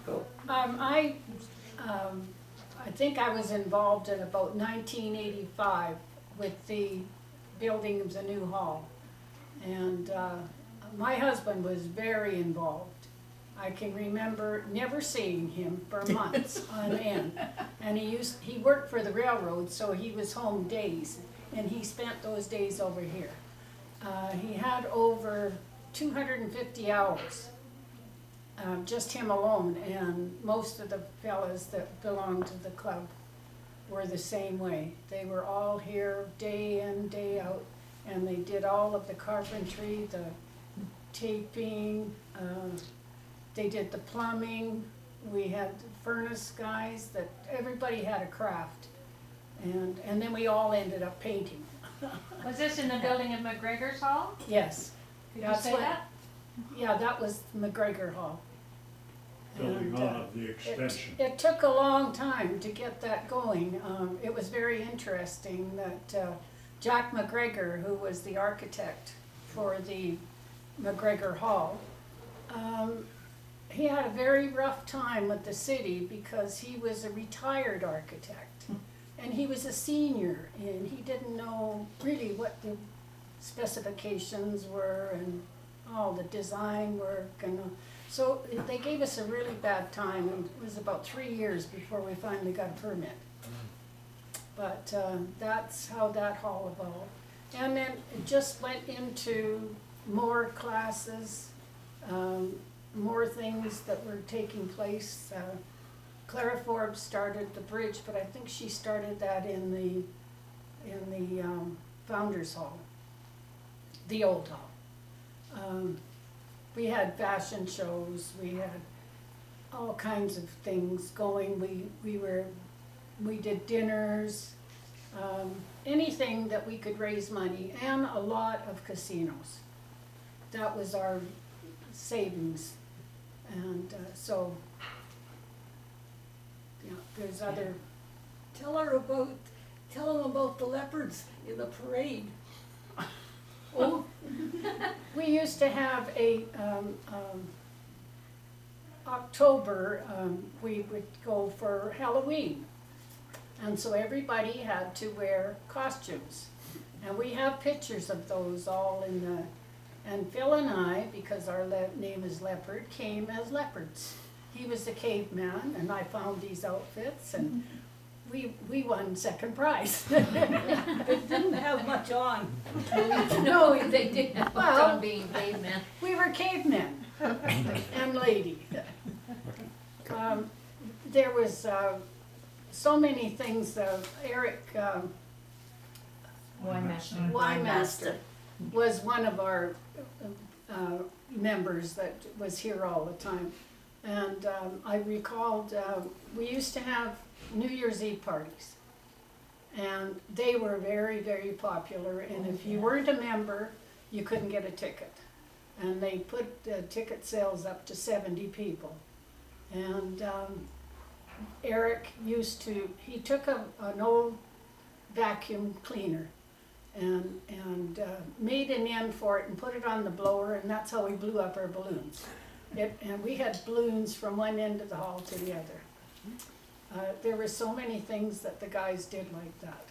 Go. I think I was involved in about 1985 with the building of the new hall. And my husband was very involved. I can remember never seeing him for months on end. And he worked for the railroad, so he was home days, and he spent those days over here. He had over 250 hours, just him alone, and most of the fellas that belonged to the club were the same way. They were all here day in, day out, and they did all of the carpentry, the taping, they did the plumbing. We had furnace guys, that everybody had a craft, and then we all ended up painting. Was this in the building of McGregor's Hall? Yes. Could you That's say what- that? Yeah, that was McGregor Hall. Building And, on of the extension. It took a long time to get that going. It was very interesting that Jack McGregor, who was the architect for the McGregor Hall, he had a very rough time with the city because he was a retired architect. And he was a senior, and he didn't know really what the specifications were and all the design work. So they gave us a really bad time, and it was about 3 years before we finally got a permit. But that's how that hall evolved. And then it just went into more classes, more things that were taking place. Clara Forbes started the bridge, but I think she started that in the Founders Hall, the old hall. We had fashion shows, we had all kinds of things going. We did dinners, anything that we could raise money, and a lot of casinos. That was our savings, and so, yeah, there's other. Tell them about the leopards in the parade. Oh, we used to have a, October, we would go for Halloween. And so everybody had to wear costumes. And we have pictures of those all in the, and Phil and I, because our name is Leopard, came as leopards. He was the caveman, and I found these outfits, and we won second prize. They didn't have much on. No, They did not Well- on being cavemen. we were cavemen and lady. There was so many things. Eric Weinmaster was one of our members that was here all the time. And I recalled, we used to have New Year's Eve parties. And they were very, very popular. And if you weren't a member, you couldn't get a ticket. And they put ticket sales up to 70 people. And Eric he took an old vacuum cleaner and made an end for it and put it on the blower, and that's how we blew up our balloons. And we had balloons from one end of the hall to the other. There were so many things that the guys did like that.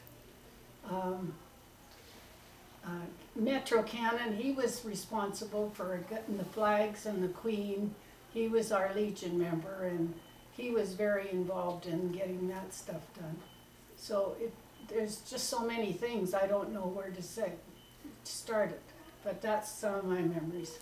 Metro Cannon, he was responsible for getting the flags and the Queen. He was our Legion member, and he was very involved in getting that stuff done. So there's just so many things, I don't know where to start it, but that's some of my memories.